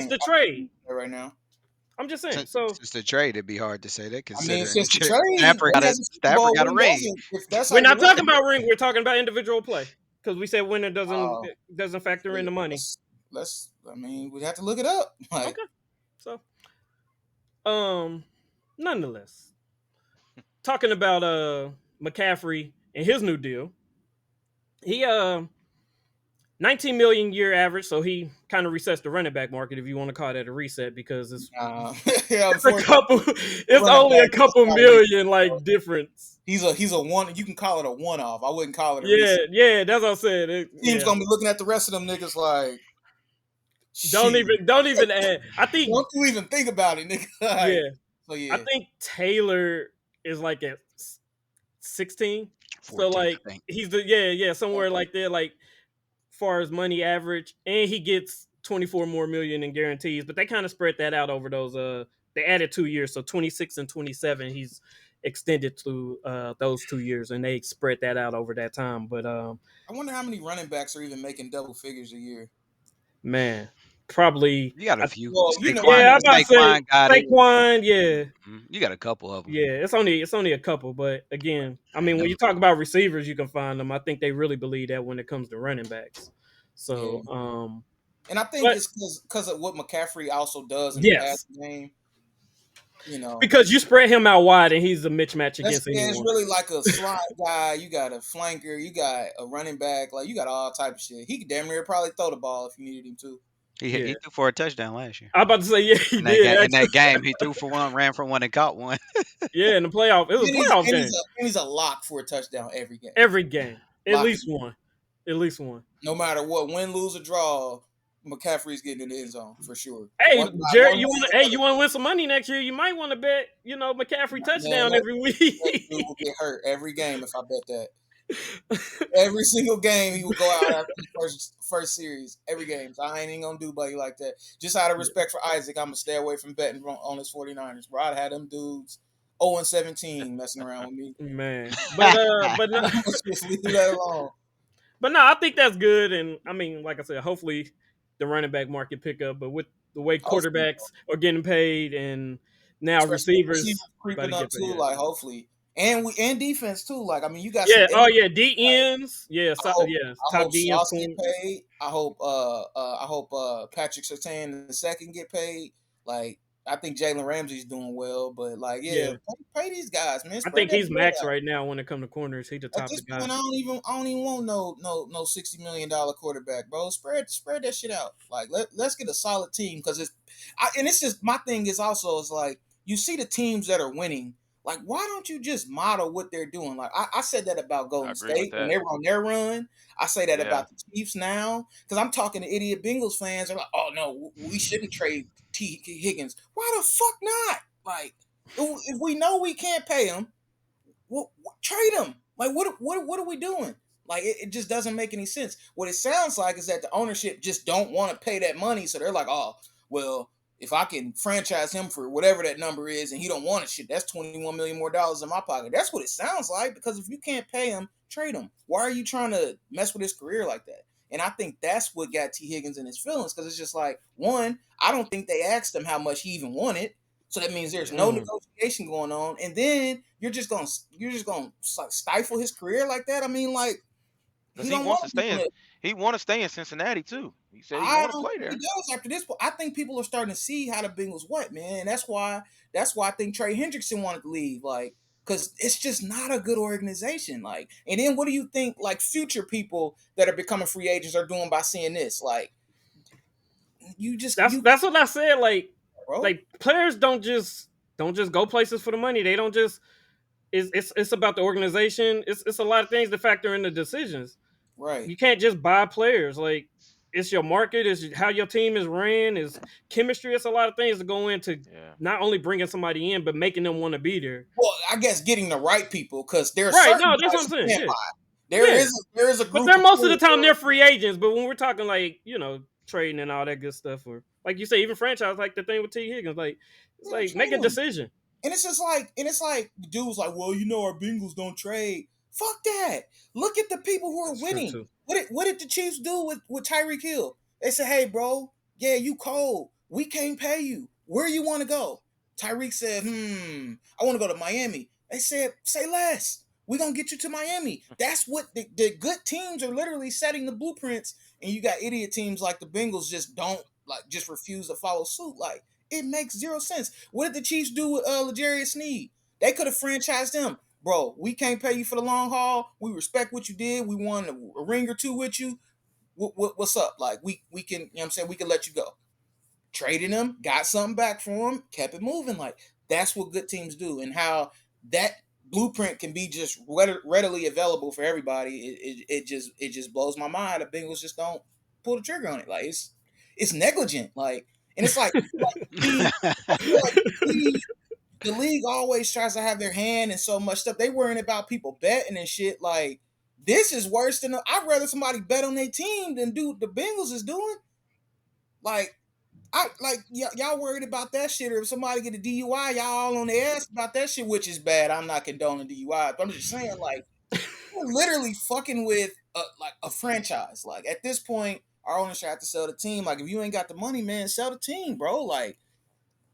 since the trade. right now. I'm just saying. Since, So since the trade, it'd be hard to say that I mean, considering since the trade, Stafford he got a has a Super Stafford Bowl got a ring, ring. if that's how we're you not look talking at it. about ring. We're talking about individual play because we said winner Uh, doesn't factor in the money. let's. I mean, we have to look it up. Like, Okay. So, um, nonetheless, talking about McCaffrey and his new deal. He 19 million year average, so he kind of resets the running back market if you want to call that a reset because it's yeah, it's a couple it's running only a back is couple not million like difference. he's a one. You can call it a one off. I wouldn't call it a Yeah, reset. yeah, that's what I said. Team's Yeah. gonna be looking at the rest of them niggas like, Don't shit. even add. I think Don't you even think about it, nigga. Like, yeah. so I yeah, think Taylor is like at 16. So 14th, like I think. he's the somewhere like there like far as money average, and he gets 24 more million in guarantees, but they kind of spread that out over those they added 2 years, so 26 and 27 he's extended to those 2 years, and they spread that out over that time. But I wonder how many running backs are even making double figures a year. man, probably You got a few. Well, you know, yeah, I'm Saquon, about to say Saquon got it. Saquon, yeah. You got a couple of them. Yeah, it's only a couple, but again, I mean, Ain't when never you talk about receivers, you can find them. I think they really believe that when it comes to running backs. yeah. So, And I think but it's because of what McCaffrey also does in the yes, passing game. You know, because you spread him out wide, and he's a mismatch against it's anyone. really like a slot guy. You got a flanker. You got a running back. Like, you got all type of shit. He could damn near probably throw the ball if you needed him to. Yeah, He threw for a touchdown last year. I'm about to say yeah, he In that did game, actually. he threw for one, ran for one, and caught one. Yeah, in the playoff, it was a playoff game. He's a lock for a touchdown every game. Every game, at Lock least one, at least one. No matter what, win, lose, or draw, McCaffrey's getting in the end zone for sure. Hey, One Jared, way you or want the to other. win some money next year? You might want to bet, McCaffrey Man, touchdown that every dude week. will get hurt every game if I bet that. Every single game he would go out after the first series. Every game. So I ain't even gonna do buddy like that. Just out of respect for Isaac, I'm gonna stay away from betting on his 49ers. Bro, I'd had them dudes 0-17 messing around with me. Man, but no, Just leave that alone. but no, I think that's good. And I mean, like I said, hopefully the running back market pick up. But with the way Hopefully, quarterbacks are getting paid, and now especially receivers receivers about to creeping up get too. paid. Like, hopefully, and defense too. Like, I mean, you got some. Yeah. Oh yeah. D ends. Yeah. I hope Yeah. I Top hope D ends. Sauce get paid. I hope Patrick Surtain II get paid. Like, I think Jalen Ramsey's doing well, but like, yeah, Yeah. pay these guys, man. I Spread think that he's bread max out. right now when it comes to corners. He's the At top this the guy. point, I don't even want no $60 million quarterback, bro. Spread that shit out. Like, let's get a solid team because it's just my thing is also is like you see the teams that are winning. Like, why don't you just model what they're doing? Like, I said that about I Golden agree with State when that. they were on their run. I say that Yeah. about the Chiefs now because I'm talking to idiot Bengals fans. They're like, oh no, we shouldn't trade T Higgins. Why the fuck not? Like, if we know we can't pay him, what trade him? Like, what are we doing? Like, it just doesn't make any sense. What it sounds like is that the ownership just don't want to pay that money, so they're like, oh, well, if I can franchise him for whatever that number is, and he don't want it, shit, that's $21 million more in my pocket. That's what it sounds like. Because if you can't pay him, trade him. Why are you trying to mess with his career like that? And I think that's what got T Higgins in his feelings because it's just like, one, I don't think they asked him how much he even wanted. So that means there's no negotiation going on, and then you're just gonna like stifle his career like that. I mean, like Because he he don't wants want to to be stay in doing it. he want to stay in Cincinnati too. He said he I want to don't play think he there. does after this. I think people are starting to see how the Bengals what man. And that's why I think Trey Hendrickson wanted to leave. Like, because it's just not a good organization. Like, and then what do you think? Like, future people that are becoming free agents are doing by seeing this? Like, That's what I said. bro. Like players don't just go places for the money. They don't just. It's about the organization. It's a lot of things that factor in the decisions. Right. You can't just buy players. Like it's your market. It's how your team is ran. Is chemistry. It's a lot of things that go into Yeah. not only bringing somebody in but making them want to be there. Well, I guess getting the right people because there are Right? certain No, that's what guys I'm you saying. can't Yeah, buy. yeah. There is a But group they're of most of the players. time they're free agents. But when we're talking like trading and all that good stuff, or like you say, even franchise, like the thing with T Higgins, like it's Yeah, like make a trade 'em. decision. And it's just like, the dude's like, well, our Bengals don't trade. Fuck that. Look at the people who are That's true winning. too. What did the Chiefs do with Tyreek Hill? They said, hey, bro, yeah, you cold, we can't pay you. Where you want to go? Tyreek said, I want to go to Miami. They said, say less. We're going to get you to Miami. That's what the good teams are literally setting the blueprints. And you got idiot teams like the Bengals just refuse to follow suit. Like, it makes zero sense. What did the Chiefs do with L'Jarius Sneed? They could have franchised him. Bro, we can't pay you for the long haul. We respect what you did. We won a ring or two with you. What's up? Like, we can, you know what I'm saying? We can let you go. Traded him, got something back for him, kept it moving. Like, that's what good teams do, and how that blueprint can be just readily available for everybody. It just blows my mind. The Bengals just don't pull the trigger on it. Like, it's negligent. Like, and it's like I feel like the league always tries to have their hand in so much stuff. They worrying about people betting and shit. Like, this is worse than I'd rather somebody bet on their team than do what the Bengals is doing. Like, y'all worried about that shit, or if somebody get a DUI, y'all all on their ass about that shit, which is bad. I'm not condoning DUI, but I'm just saying, like, we're literally fucking with a franchise. Like, at this point, our owners should have to sell the team. Like, if you ain't got the money, man, sell the team, bro. Like,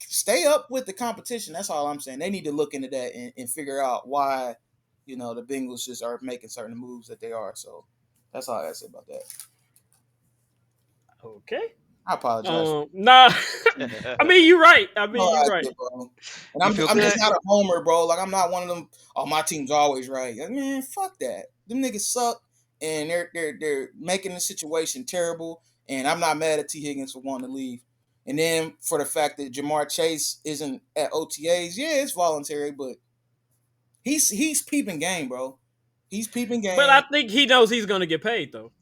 stay up with the competition. That's all I'm saying. They need to look into that and figure out why, the Bengals just are making certain moves that they are. So that's all I gotta say about that. Okay. I apologize. Nah. I mean, you're right. I No, mean, you're I right. did, bro. And You I'm feel I'm just good? not a homer, bro. Like, I'm not one of them. Oh, my team's always right. Like, man, fuck that. Them niggas suck, and they're making the situation terrible. And I'm not mad at T Higgins for wanting to leave. And then for the fact that Jamar Chase isn't at OTAs, yeah, it's voluntary, but he's peeping game, bro. He's peeping But I game. think he knows he's gonna get paid though.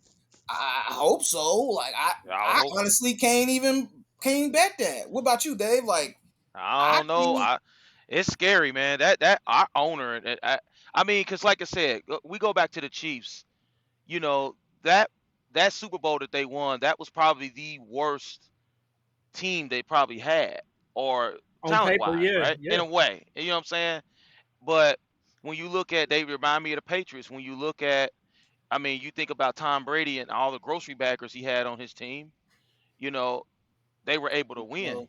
I hope so. Like, I would I hope. honestly can't bet that. What about you, Dave? Like, I I don't know. can't. It's scary, man. That our owner. I mean, because like I said, we go back to the Chiefs. You know that that Super Bowl that they won, that was probably the worst team they probably had, or On talent paper, wise, yeah, right? In yeah. a way, you know what I'm saying? But when you look at, they remind me of the Patriots. When you look at, I mean, you think about Tom Brady and all the grocery baggers he had on his team. You know, they were able to win.